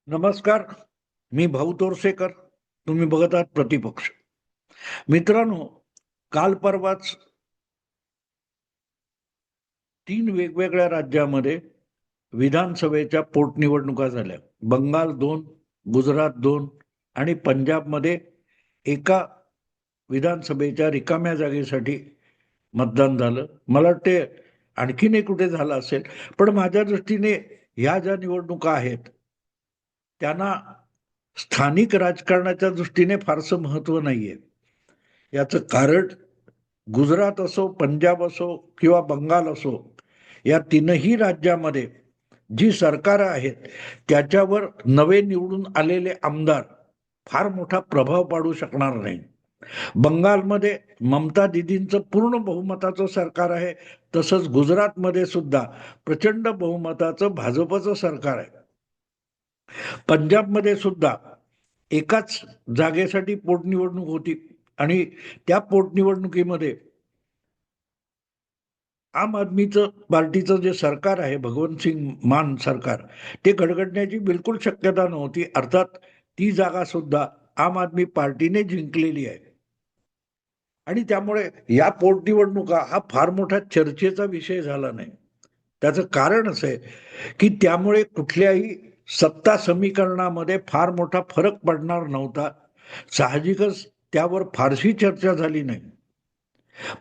नमस्कार. मी भाऊ तोरसेकर. तुम्ही बघत आहात प्रतिपक्ष. मित्रांनो, काल परवाच 3 वेगवेगळ्या राज्यामध्ये विधानसभेच्या पोटनिवडणुका झाल्या. बंगाल 2, गुजरात 2 आणि पंजाबमध्ये एका विधानसभेच्या रिकाम्या जागेसाठी मतदान झालं. मला वाटते आणखीनही कुठे झालं असेल, पण माझ्या दृष्टीने ह्या ज्या निवडणुका आहेत त्यांना स्थानिक राजकारणाच्या दृष्टीने फारसं महत्व नाहीये. याचं कारण गुजरात असो, पंजाब असो किंवा बंगाल असो, या तीनही राज्यामध्ये जी सरकार आहेत त्याच्यावर नवे निवडून आलेले आमदार फार मोठा प्रभाव पाडू शकणार नाही. बंगालमध्ये ममता दिदींचं पूर्ण बहुमताचं सरकार आहे, तसंच गुजरातमध्ये सुद्धा प्रचंड बहुमताचं भाजपचं सरकार आहे. पंजाबमध्ये सुद्धा एकाच जागेसाठी पोटनिवडणूक होती आणि त्या पोटनिवडणुकीमध्ये आम आदमीचं पार्टीचं जे सरकार आहे, भगवंत सिंग मान सरकार, ते गडगडण्याची बिलकुल शक्यता नव्हती. अर्थात ती जागा सुद्धा आम आदमी पार्टीने जिंकलेली आहे आणि त्यामुळे या पोटनिवडणुका हा फार मोठा चर्चेचा विषय झाला नाही. त्याचं कारण असं आहे की त्यामुळे कुठल्याही सत्ता समीकरणामध्ये फार मोठा फरक पडणार नव्हता. साहजिकच त्यावर फारशी चर्चा झाली नाही.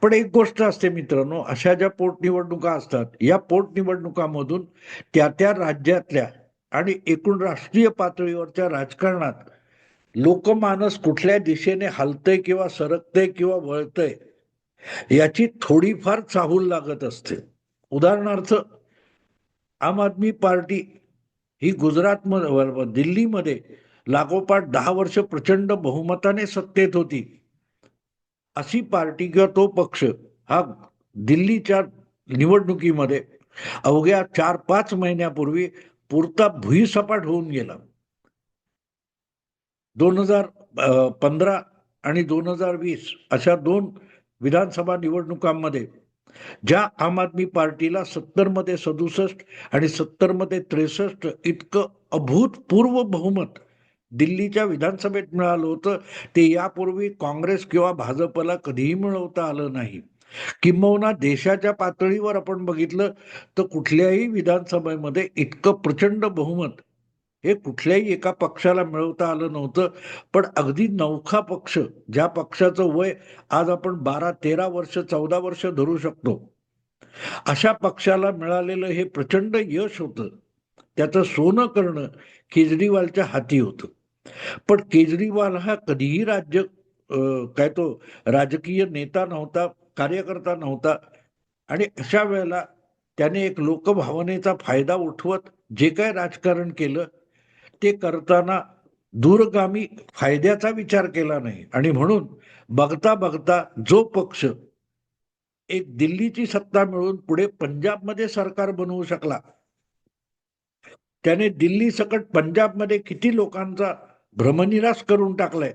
पण एक गोष्ट असते मित्रांनो, अशा ज्या पोटनिवडणुका असतात, या पोटनिवडणुकामधून त्या राज्यातल्या आणि एकूण राष्ट्रीय पातळीवरच्या राजकारणात लोकमानस कुठल्या दिशेने हलतंय किंवा सरकतंय किंवा वळतंय याची थोडीफार चाहूल लागत असते. उदाहरणार्थ, आम आदमी पार्टी ही गुजरातमध्ये, दिल्लीमध्ये लागोपाठ 10 वर्ष प्रचंड बहुमताने सत्तेत होती. अशी पार्टी किंवा तो पक्ष हा दिल्लीच्या निवडणुकीमध्ये अवघ्या 4-5 महिन्यापूर्वी पुरता भुईसपाट होऊन गेला. 2015 आणि 2020 अशा 2 विधानसभा निवडणुकांमध्ये ज्या आम आदमी पार्टीला 70 मध्ये 67 आणि 70 मध्ये 63 इतकं अभूतपूर्व बहुमत दिल्लीच्या विधानसभेत मिळालं होतं, ते यापूर्वी काँग्रेस किंवा भाजपला कधीही मिळवता आलं नाही. किंबहुना देशाच्या पातळीवर आपण बघितलं तर कुठल्याही विधानसभेमध्ये इतकं प्रचंड बहुमत हे कुठल्याही एका पक्षाला मिळवता आलं नव्हतं. पण अगदी नवखा पक्ष, ज्या पक्षाचं वय आज आपण 12-13 वर्ष 14 वर्ष धरू शकतो, अशा पक्षाला मिळालेलं हे प्रचंड यश होतं. त्याचं सोनं करणं केजरीवालच्या हाती होतं. पण केजरीवाल हा कधीही काय तो राजकीय नेता नव्हता, कार्यकर्ता नव्हता आणि अशा वेळेला त्याने एक लोकभावनेचा फायदा उठवत जे काय राजकारण केलं ते करताना दूरगामी फायद्याचा विचार केला नाही आणि म्हणून बघता बघता जो पक्ष एक दिल्लीची सत्ता मिळवून पुढे पंजाबमध्ये सरकार बनवू शकला, त्याने दिल्ली सकट पंजाबमध्ये किती लोकांचा भ्रमनिरास करून टाकलाय,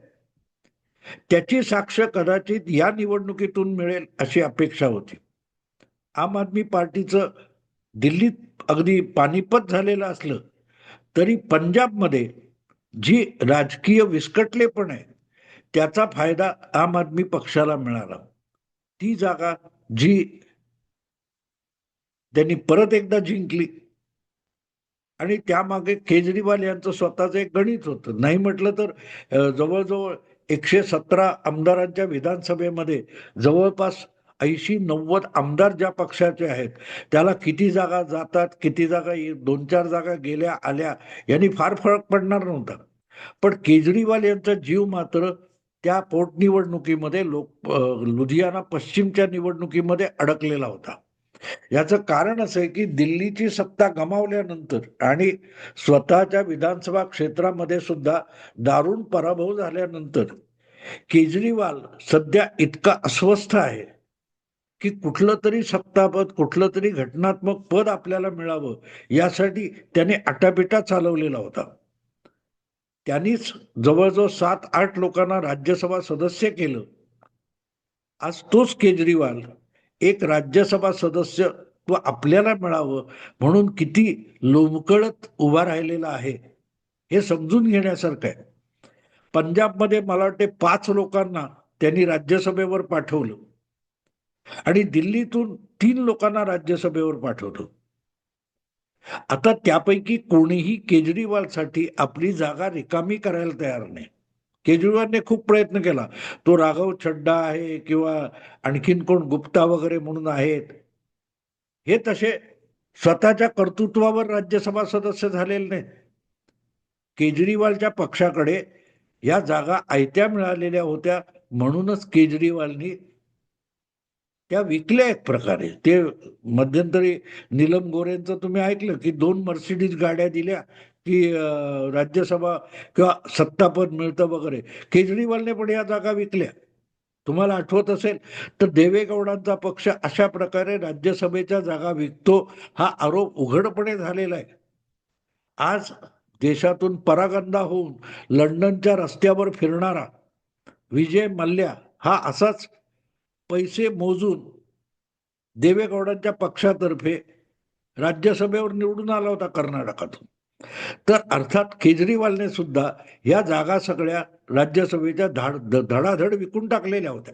त्याची साक्ष कदाचित या निवडणुकीतून मिळेल अशी अपेक्षा होती. आम आदमी पार्टीचं दिल्लीत अगदी पानिपत झालेलं असलं तरी पंजाबमध्ये जी राजकीय विस्कटलेपण आहे त्याचा फायदा आम आदमी पक्षाला मिळाला. ती जागा जी त्यांनी परत एकदा जिंकली आणि त्यामागे केजरीवाल यांचं स्वतःचं एक गणित होतं. नाही म्हटलं तर जवळजवळ 117 आमदारांच्या विधानसभेमध्ये जवळपास 80-90 आमदार ज्या पक्षाचे आहेत त्याला किती जागा जातात, किती जागा 2-4 जागा गेल्या आल्या यांनी फार फरक पडणार नव्हता. पण केजरीवाल यांचा जीव मात्र त्या पोटनिवडणुकीमध्ये लुधियाना पश्चिमच्या निवडणुकीमध्ये अडकलेला होता. याचं कारण असं आहे की दिल्लीची सत्ता गमावल्यानंतर आणि स्वतःच्या विधानसभा क्षेत्रामध्ये सुद्धा दारुण पराभव झाल्यानंतर केजरीवाल सध्या इतका अस्वस्थ आहे की कुठलं तरी सत्तापद, कुठलं तरी घटनात्मक पद आपल्याला मिळावं यासाठी त्याने आटापिटा चालवलेला होता. त्यांनीच जवळजवळ 7-8 लोकांना राज्यसभा सदस्य केलं. आज तोच केजरीवाल एक राज्यसभा सदस्य आपल्याला मिळावं म्हणून किती लोंबकळत उभा राहिलेला आहे हे समजून घेण्यासारखं आहे. पंजाबमध्ये मला वाटते 5 लोकांना त्यांनी राज्यसभेवर पाठवलं आणि दिल्लीतून 3 लोकांना राज्यसभेवर पाठवलं. आता त्यापैकी कोणीही केजरीवालसाठी आपली जागा रिकामी करायला तयार नाही. केजरीवालने खूप प्रयत्न केला. तो राघव छड्डा आहे किंवा आणखीन कोण गुप्ता वगैरे म्हणून आहेत, हे तसे स्वतःच्या कर्तृत्वावर राज्यसभा सदस्य झालेले नाहीत. केजरीवालच्या पक्षाकडे या जागा आयत्या मिळालेल्या होत्या, म्हणूनच केजरीवालनी त्या विकल्या एक प्रकारे. ते मध्यंतरी नीलम गोऱ्हेंचं तुम्ही ऐकलं की 2 मर्सिडीज गाड्या दिल्या की राज्यसभा किंवा सत्तापद मिळतं वगैरे. केजरीवालने पण या जागा विकल्या. तुम्हाला आठवत असेल तर देवेगौडांचा पक्ष अशा प्रकारे राज्यसभेच्या जागा विकतो, हा आरोप उघडपणे झालेला आहे. आज देशातून परागंदा होऊन लंडनच्या रस्त्यावर फिरणारा विजय मल्ल्या हा असाच पैसे मोजून देवेगौडांच्या पक्षातर्फे राज्यसभेवर निवडून आला होता कर्नाटकातून. तर अर्थात केजरीवालने सुद्धा या जागा सगळ्या राज्यसभेच्या धडाधड विकून टाकलेल्या होत्या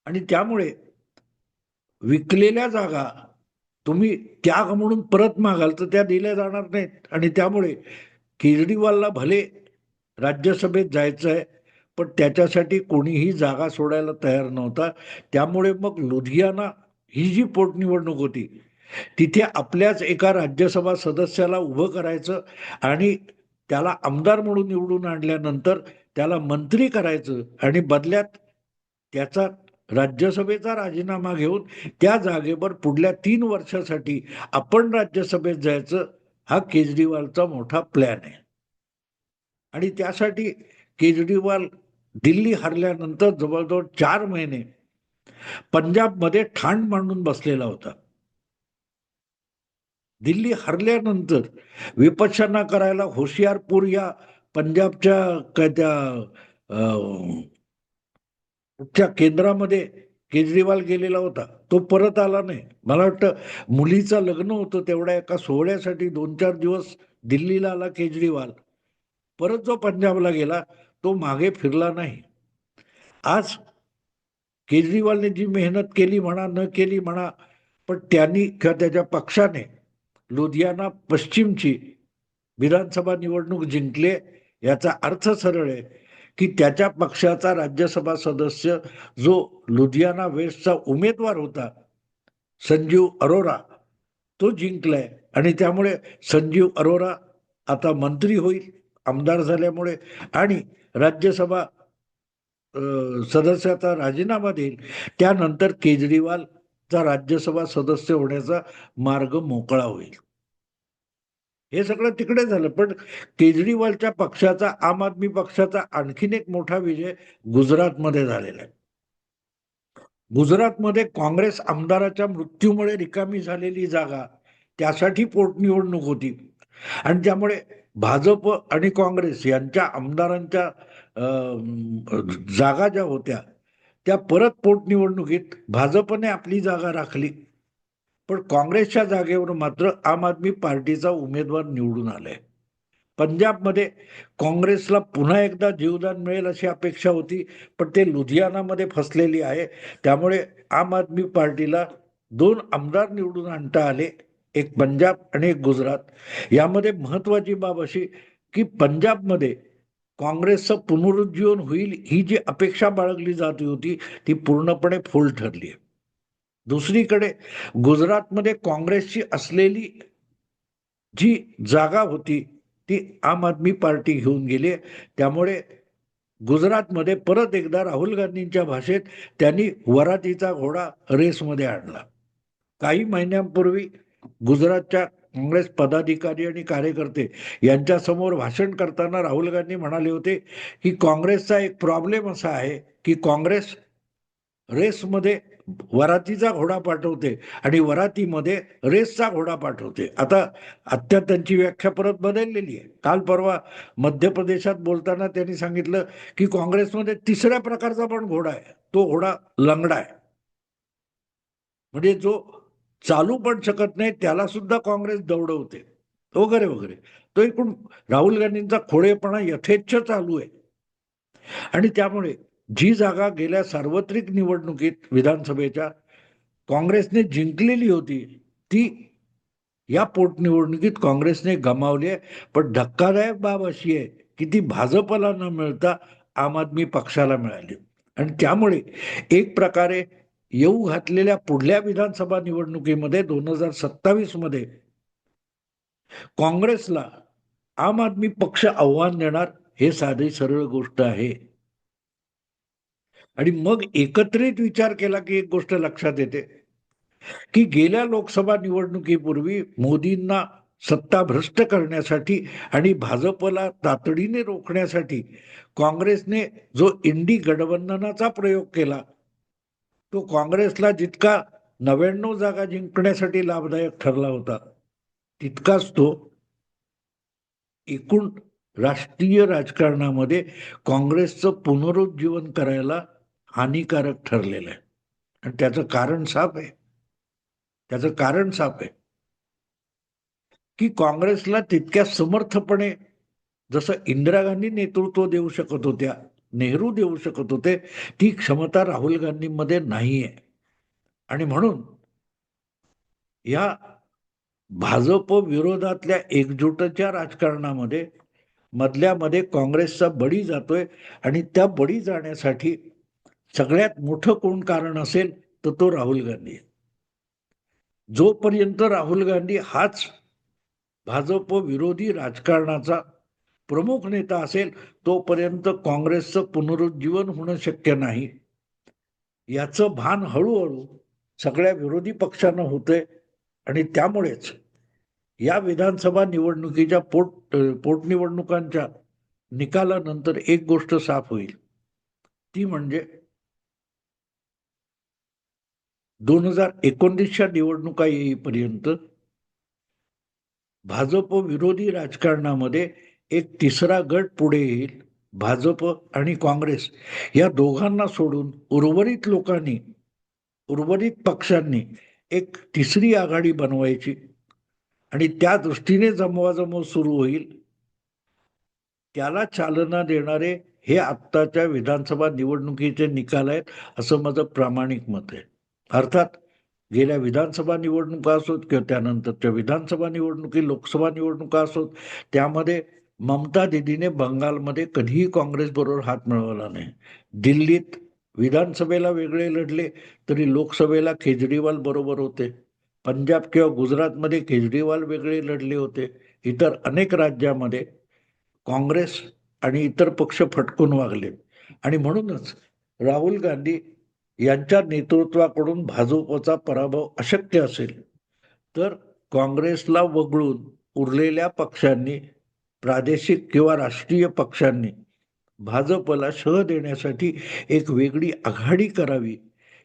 आणि त्यामुळे विकलेल्या जागा तुम्ही त्याग म्हणून परत मागाल तर त्या दिल्या जाणार नाहीत आणि त्यामुळे केजरीवालला भले राज्यसभेत जायचं आहे, पण त्याच्यासाठी कोणीही जागा सोडायला तयार नव्हता. त्यामुळे मग लुधियाना ही जी पोटनिवडणूक होती, तिथे आपल्याच एका राज्यसभा सदस्याला उभं करायचं आणि त्याला आमदार म्हणून निवडून आणल्यानंतर त्याला मंत्री करायचं आणि बदल्यात त्याचा राज्यसभेचा राजीनामा घेऊन त्या जागेवर पुढल्या 3 वर्षासाठी आपण राज्यसभेत जायचं, हा केजरीवालचा मोठा प्लॅन आहे. आणि त्यासाठी केजरीवाल दिल्ली हरल्यानंतर जवळजवळ 4 महिने पंजाबमध्ये ठाण मांडून बसलेला होता. दिल्ली हरल्यानंतर विपश्यना करायला होशियारपूर या पंजाबच्या त्या केंद्रामध्ये केजरीवाल गेलेला होता. तो परत आला नाही. मला वाटतं मुलीचं लग्न होतं, तेवढ्या एका सोहळ्यासाठी 2-4 दिवस दिल्लीला आला केजरीवाल. परत जो पंजाबला गेला तो मागे फिरला नाही. आज केजरीवालने जी मेहनत केली म्हणा, न केली म्हणा, पण त्यांनी किंवा त्याच्या पक्षाने लुधियाना पश्चिमची विधानसभा निवडणूक जिंकले. याचा अर्थ सरळ आहे की त्याच्या पक्षाचा राज्यसभा सदस्य जो लुधियाना वेस्टचा उमेदवार होता संजीव अरोरा, तो जिंकलाय आणि त्यामुळे संजीव अरोरा आता मंत्री होईल आमदार झाल्यामुळे आणि राज्यसभा सदस्याचा राजीनामा देईल. त्यानंतर केजरीवालचा राज्यसभा सदस्य होण्याचा मार्ग मोकळा होईल. हे सगळं तिकडे झालं, पण केजरीवालच्या पक्षाचा, आम आदमी पक्षाचा आणखीन एक मोठा विजय गुजरातमध्ये झालेला आहे. गुजरातमध्ये काँग्रेस आमदाराच्या मृत्यूमुळे रिकामी झालेली जागा, त्यासाठी पोटनिवडणूक होती आणि त्यामुळे भाजप आणि काँग्रेस यांच्या आमदारांच्या जागा ज्या होत्या त्या परत पोटनिवडणुकीत भाजपने आपली जागा राखली, पण काँग्रेसच्या जागेवर मात्र आम आदमी पार्टीचा उमेदवार निवडून आलाय. पंजाबमध्ये काँग्रेसला पुन्हा एकदा जीवदान मिळेल अशी अपेक्षा होती, पण ते लुधियानामध्ये फसलेली आहे. त्यामुळे आम आदमी पार्टीला 2 आमदार निवडून आणता आले, एक पंजाब आणि एक गुजरात. यामध्ये महत्वाची बाब अशी की पंजाबमध्ये काँग्रेसचं पुनरुज्जीवन होईल ही जी अपेक्षा बाळगली जात होती ती पूर्णपणे फोल ठरली आहे. दुसरीकडे गुजरातमध्ये काँग्रेसची असलेली जी जागा होती ती आम आदमी पार्टी घेऊन गेली. त्यामुळे गुजरातमध्ये परत एकदा राहुल गांधींच्या भाषेत त्यांनी वरातीचा घोडा रेसमध्ये आणला. काही महिन्यांपूर्वी गुजरातच्या काँग्रेस पदाधिकारी आणि कार्यकर्ते यांच्यासमोर भाषण करताना राहुल गांधी म्हणाले होते की काँग्रेसचा एक प्रॉब्लेम असा आहे की काँग्रेस रेसमध्ये वरातीचा घोडा पाठवते आणि वरातीमध्ये रेसचा घोडा पाठवते. आता त्यांची व्याख्या परत बदललेली आहे. काल परवा मध्य प्रदेशात बोलताना त्यांनी सांगितलं की काँग्रेसमध्ये 3ऱ्या प्रकारचा पण घोडा आहे, तो घोडा लंगडा आहे. म्हणजे जो चालू पण शकत नाही त्याला सुद्धा काँग्रेस दौडवते वगैरे वगैरे. तो एकूण राहुल गांधींचा खोडेपणा यथेच्छ चालू आहे. आणि त्यामुळे जी जागा गेल्या सार्वत्रिक निवडणुकीत विधानसभेच्या काँग्रेसने जिंकलेली होती, ती या पोटनिवडणुकीत काँग्रेसने गमावली आहे. पण धक्कादायक बाब अशी आहे की ती भाजपला न मिळता आम आदमी पक्षाला मिळाली. आणि त्यामुळे एक प्रकारे येऊ घातलेल्या पुढल्या विधानसभा निवडणुकीमध्ये 2027 मध्ये काँग्रेसला आम आदमी पक्ष आव्हान देणार, हे साधी सरळ गोष्ट आहे. आणि मग एकत्रित विचार केला की एक गोष्ट लक्षात येते की गेल्या लोकसभा निवडणुकीपूर्वी मोदींना सत्ता भ्रष्ट करण्यासाठी आणि भाजपला तातडीने रोखण्यासाठी काँग्रेसने जो इंडी गठबंधनाचा प्रयोग केला, तो काँग्रेसला जितका 99 जागा जिंकण्यासाठी लाभदायक ठरला होता, तितकाच तो एकूण राष्ट्रीय राजकारणामध्ये काँग्रेसचं पुनरुज्जीवन करायला हानिकारक ठरलेलं आहे. आणि त्याचं कारण साफ आहे. त्याचं कारण साफ आहे की काँग्रेसला तितक्या समर्थपणे जसं इंदिरा गांधी नेतृत्व देऊ शकत होत्या, नेहरू देऊ शकत होते, ती क्षमता राहुल गांधींमध्ये नाहीये. आणि म्हणून या भाजप विरोधातल्या एकजुटच्या राजकारणामध्ये मधल्यामध्ये काँग्रेसचा बळी जातोय. आणि त्या बळी जाण्यासाठी सगळ्यात मोठं कोण कारण असेल तर तो राहुल गांधी. जोपर्यंत राहुल गांधी हाच भाजप विरोधी राजकारणाचा प्रमुख नेता असेल, तोपर्यंत काँग्रेसचं पुनरुज्जीवन होणं शक्य नाही. याचं भान हळूहळू सगळ्या विरोधी पक्षांना होतंय. आणि त्यामुळेच या विधानसभा निवडणुकीच्या पोटनिवडणुकांच्या निकालानंतर एक गोष्ट साफ होईल, ती म्हणजे 2019च्या निवडणुका येईपर्यंत भाजप विरोधी राजकारणामध्ये एक तिसरा गट पुढे येईल. भाजप आणि काँग्रेस या दोघांना सोडून उर्वरित पक्षांनी एक तिसरी आघाडी बनवायची आणि त्या दृष्टीने जमवाजमव सुरू होईल. त्याला चालना देणारे हे आत्ताच्या विधानसभा निवडणुकीचे निकाल आहेत, असं माझं प्रामाणिक मत आहे. अर्थात गेल्या विधानसभा निवडणुका असोत किंवा त्यानंतरच्या विधानसभा निवडणुकी, लोकसभा निवडणुका असोत, त्यामध्ये ममता दिदीने बंगालमध्ये कधीही काँग्रेस बरोबर हात मिळवला नाही. दिल्लीत विधानसभेला वेगळे लढले तरी लोकसभेला केजरीवाल बरोबर होते. पंजाब किंवा गुजरातमध्ये केजरीवाल वेगळे लढले होते. इतर अनेक राज्यामध्ये काँग्रेस आणि इतर पक्ष फटकून वागले. आणि म्हणूनच राहुल गांधी यांच्या नेतृत्वाकडून भाजपचा पराभव अशक्य असेल तर काँग्रेसला वगळून उरलेल्या पक्षांनी, प्रादेशिक किंवा राष्ट्रीय पक्षांनी भाजपला शह देण्यासाठी एक वेगळी आघाडी करावी,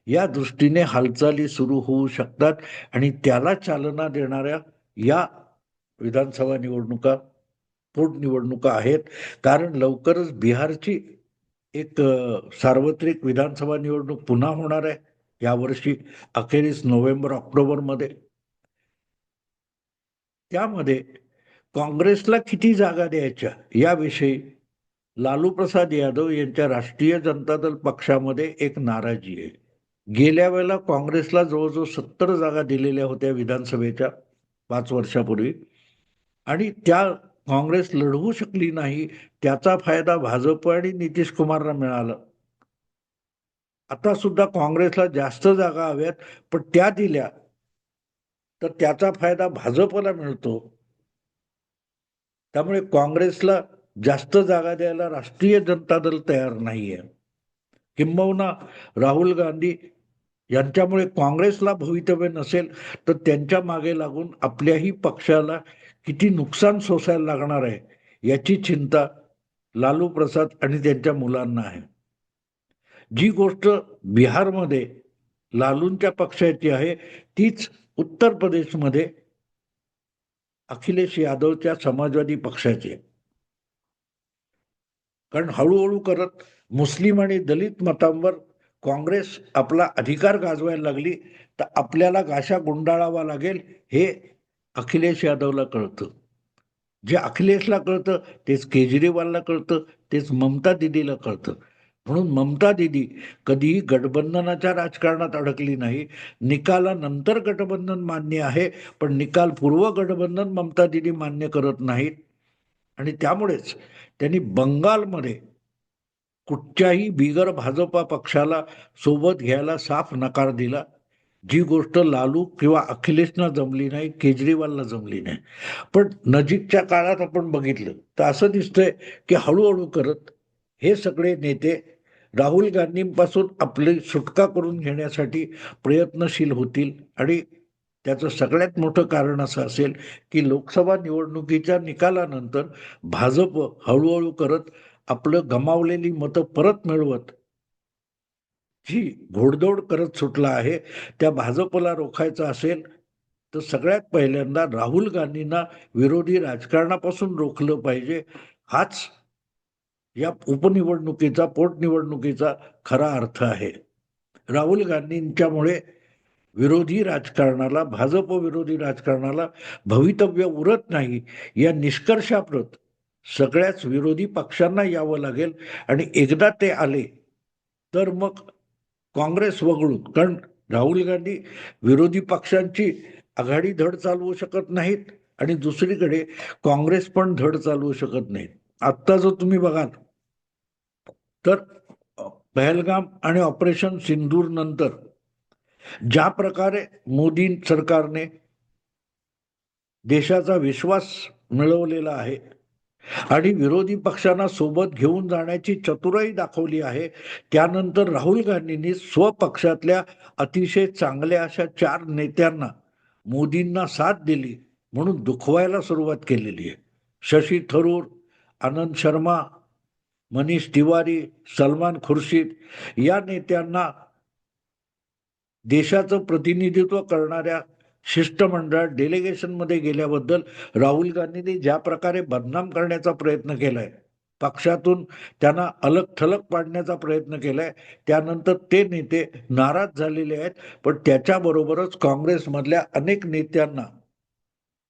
या दृष्टीने हालचाली सुरू होऊ शकतात. आणि त्याला चालना देणाऱ्या या विधानसभा निवडणुका पोटनिवडणुका आहेत. कारण लवकरच बिहारची एक सार्वत्रिक विधानसभा निवडणूक पुन्हा होणार आहे यावर्षी अखेरीस नोव्हेंबर-ऑक्टोबरमध्ये. त्यामध्ये काँग्रेसला किती जागा द्यायच्या याविषयी लालू प्रसाद यादव यांच्या राष्ट्रीय जनता दल पक्षामध्ये एक नाराजी आहे. गेल्या वेळेला काँग्रेसला जवळजवळ 70 जागा दिलेल्या होत्या विधानसभेच्या 5 वर्षापूर्वी, आणि त्या काँग्रेस लढवू शकली नाही. त्याचा फायदा भाजप आणि नितीश कुमारला मिळाला. आता सुद्धा काँग्रेसला जास्त जागा हव्यात, पण त्या दिल्या तर त्याचा फायदा भाजपला मिळतो. त्यामुळे काँग्रेसला जास्त जागा द्यायला राष्ट्रीय जनता दल तयार नाहीये. किंबहुना राहुल गांधी यांच्यामुळे काँग्रेसला भवितव्य नसेल तर त्यांच्या मागे लागून आपल्याही पक्षाला किती नुकसान सोसायला लागणार आहे याची चिंता लालू प्रसाद आणि त्यांच्या मुलांना आहे. जी गोष्ट बिहारमध्ये लालूंच्या पक्षाची आहे, तीच उत्तर प्रदेशमध्ये अखिलेश यादवच्या समाजवादी पक्षाची आहे. कारण हळूहळू करत मुस्लिम आणि दलित मतांवर काँग्रेस आपला अधिकार गाजवायला लागली तर आपल्याला गाशा गुंडाळावा लागेल हे अखिलेश यादवला कळतं. जे अखिलेशला कळतं तेच केजरीवालला कळतं, तेच ममता दिदीला कळतं. म्हणून ममता दिदी कधीही गठबंधनाच्या राजकारणात अडकली नाही. निकालानंतर गठबंधन मान्य आहे, पण निकालपूर्व गठबंधन ममता दिदी मान्य करत नाहीत. आणि त्यामुळेच त्यांनी बंगालमध्ये कुठच्याही बिगर भाजपा पक्षाला सोबत घ्यायला साफ नकार दिला. जी गोष्ट लालू किंवा अखिलेशना जमली नाही, केजरीवालला जमली नाही. पण नजीकच्या काळात आपण बघितलं तर असं दिसतंय की हळूहळू करत हे सगळे नेते राहुल गांधींपासून आपली सुटका करून घेण्यासाठी प्रयत्नशील होतील. आणि त्याचं सगळ्यात मोठं कारण असं असेल की लोकसभा निवडणुकीच्या निकालानंतर भाजप हळूहळू करत आपलं गमावलेली मतं परत मिळवत जी घोडदौड करत सुटला आहे, त्या भाजपला रोखायचं असेल तर सगळ्यात पहिल्यांदा राहुल गांधींना विरोधी राजकारणापासून रोखलं पाहिजे. हाच या उपनिवडणुकीचा, पोटनिवडणुकीचा खरा अर्थ आहे. राहुल गांधींच्यामुळे विरोधी राजकारणाला, भाजप विरोधी राजकारणाला भवितव्य उरत नाही, या निष्कर्षाप्रत सगळ्याच विरोधी पक्षांना यावं लागेल. आणि एकदा ते आले तर मग काँग्रेस वगळून, कारण राहुल गांधी विरोधी पक्षांची आघाडी धड चालवू शकत नाहीत आणि दुसरीकडे काँग्रेस पण धड चालवू शकत नाहीत. आत्ता जर तुम्ही बघाल तर पहलगाम आणि ऑपरेशन सिंदूर नंतर ज्या प्रकारे मोदी सरकारने देशाचा विश्वास मिळवलेला आहे आणि विरोधी पक्षांना सोबत घेऊन जाण्याची चतुराई दाखवली आहे, त्यानंतर राहुल गांधींनी स्वपक्षातल्या अतिशय चांगल्या अशा 4 नेत्यांना मोदींना साथ दिली म्हणून दुखवायला सुरुवात केलेली आहे. शशी थरूर, आनंद शर्मा, मनीष तिवारी, सलमान खुर्शीद या नेत्यांना देशाचं प्रतिनिधित्व करणाऱ्या शिष्टमंडळात डेलिगेशनमध्ये गेल्याबद्दल राहुल गांधींनी ज्या प्रकारे बदनाम करण्याचा प्रयत्न केलाय, पक्षातून त्यांना अलग थलग पाडण्याचा प्रयत्न केलाय, त्यानंतर ते नेते नाराज झालेले आहेत. पण त्याच्याबरोबरच काँग्रेसमधल्या अनेक नेत्यांना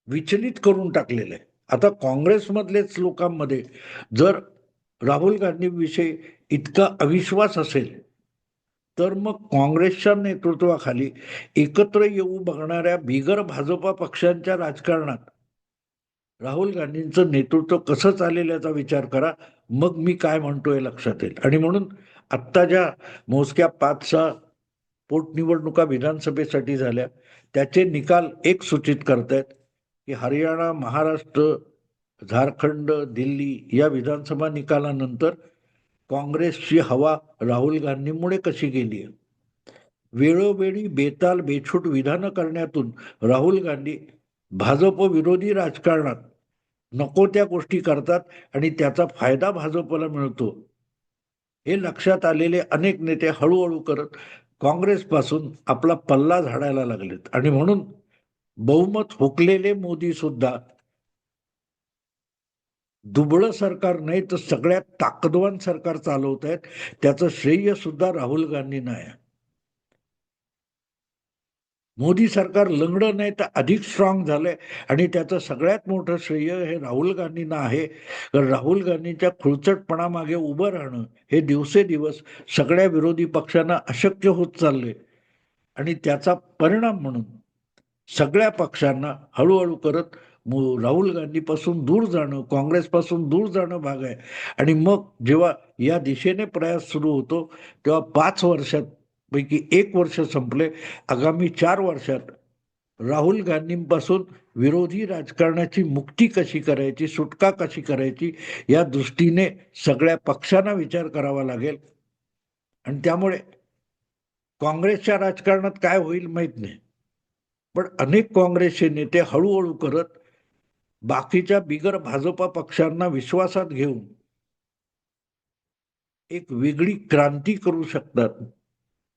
विचलित करून टाकलेलं आहे. आता काँग्रेसमधलेच लोकांमध्ये जर राहुल गांधींविषयी इतका अविश्वास असेल तर मग काँग्रेसच्या नेतृत्वाखाली एकत्र येऊ बघणाऱ्या बिगर भाजपा पक्षांच्या राजकारणात राहुल गांधींचं नेतृत्व कसं चालेल याचा विचार करा. मग मी काय म्हणतोय लक्षात येईल. आणि म्हणून आत्ता ज्या मोजक्या 5-6 पोटनिवडणुका विधानसभेसाठी झाल्या, त्याचे निकाल एक सूचित करतायत की हरियाणा, महाराष्ट्र, झारखंड, दिल्ली या विधानसभा निकालानंतर काँग्रेसची हवा राहुल गांधींमुळे कशी गेली आहे. वेळोवेळी बेताल बेछूट विधानं करण्यातून राहुल गांधी भाजप विरोधी राजकारणात नको त्या गोष्टी करतात आणि त्याचा फायदा भाजपला मिळतो. हे लक्षात आलेले अनेक नेते हळूहळू करत काँग्रेसपासून आपला पल्ला झाडायला लागलेत. आणि म्हणून बहुमत हुकलेले मोदी सुद्धा दुबळं सरकार नाही तर सगळ्यात ताकदवान सरकार चालवत आहेत. त्याचं श्रेय सुद्धा राहुल गांधींना आहे. मोदी सरकार लंगडं नाही तर अधिक स्ट्रॉंग झालंय आणि त्याचं सगळ्यात मोठं श्रेय हे राहुल गांधींना आहे. कारण राहुल गांधींच्या खुळचटपणामागे उभं राहणं हे दिवसेदिवस सगळ्या विरोधी पक्षांना अशक्य होत चाललंय. आणि त्याचा परिणाम म्हणून सगळ्या पक्षांना हळूहळू करत राहुल गांधीपासून दूर जाणं, काँग्रेसपासून दूर जाणं भाग आहे. आणि मग जेव्हा या दिशेने प्रयास सुरू होतो तेव्हा 5 वर्षात पैकी 1 वर्ष संपले. आगामी 4 वर्षात राहुल गांधींपासून विरोधी राजकारणाची मुक्ती कशी करायची, सुटका कशी करायची, या दृष्टीने सगळ्या पक्षांना विचार करावा लागेल. आणि त्यामुळे काँग्रेसच्या राजकारणात काय होईल माहित नाही, पण अनेक काँग्रेसचे नेते हळूहळू करत बाकीच्या बिगर भाजपा पक्षांना विश्वासात घेऊन एक वेगळी क्रांती करू शकतात,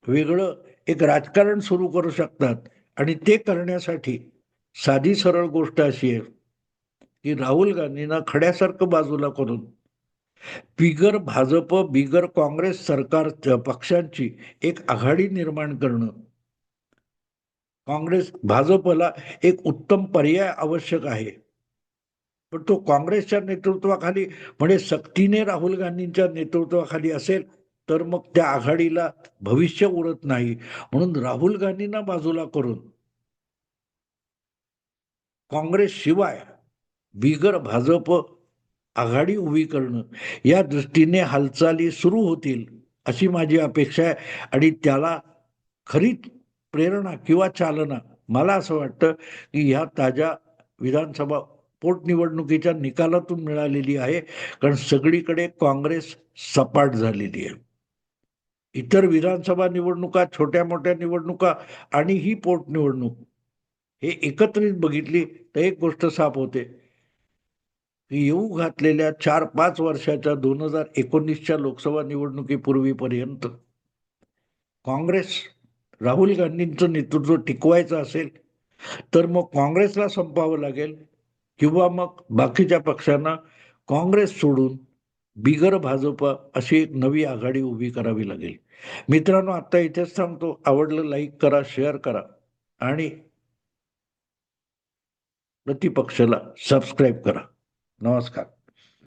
वेगळं एक राजकारण सुरू करू शकतात. आणि ते करण्यासाठी साधी सरळ गोष्ट अशी आहे की राहुल गांधींना खड्यासारखं बाजूला करून बिगर भाजप, बिगर काँग्रेस सरकार पक्षांची एक आघाडी निर्माण करणं, काँग्रेस भाजपला एक उत्तम पर्याय आवश्यक आहे. पण तो काँग्रेसच्या नेतृत्वाखाली म्हणजे सक्तीने राहुल गांधींच्या नेतृत्वाखाली असेल तर मग त्या आघाडीला भविष्य उरत नाही. म्हणून राहुल गांधींना बाजूला करून काँग्रेस शिवाय बिगर भाजप आघाडी उभी करणं या दृष्टीने हालचाली सुरू होतील अशी माझी अपेक्षा आहे. आणि त्याला खरी प्रेरणा किंवा चालना मला असं वाटतं की ह्या ताज्या विधानसभा पोटनिवडणुकीच्या निकालातून मिळालेली आहे. कारण सगळीकडे काँग्रेस सपाट झालेली आहे. इतर विधानसभा निवडणुका, छोट्या मोठ्या निवडणुका आणि ही पोटनिवडणूक हे एकत्रित बघितली तर एक गोष्ट साफ होते की येऊ घातलेल्या 4-5 वर्षाच्या 2019च्या लोकसभा निवडणुकीपूर्वीपर्यंत काँग्रेस राहुल गांधींचं नेतृत्व टिकवायचं असेल तर मग काँग्रेसला संपावं लागेल किंवा मग बाकीच्या पक्षांना काँग्रेस सोडून बिगर भाजप अशी एक नवी आघाडी उभी करावी लागेल. मित्रांनो, आता इथेच थांबतो. आवडलं लाईक करा, शेअर करा आणि प्रतिपक्षाला सबस्क्राईब करा. नमस्कार.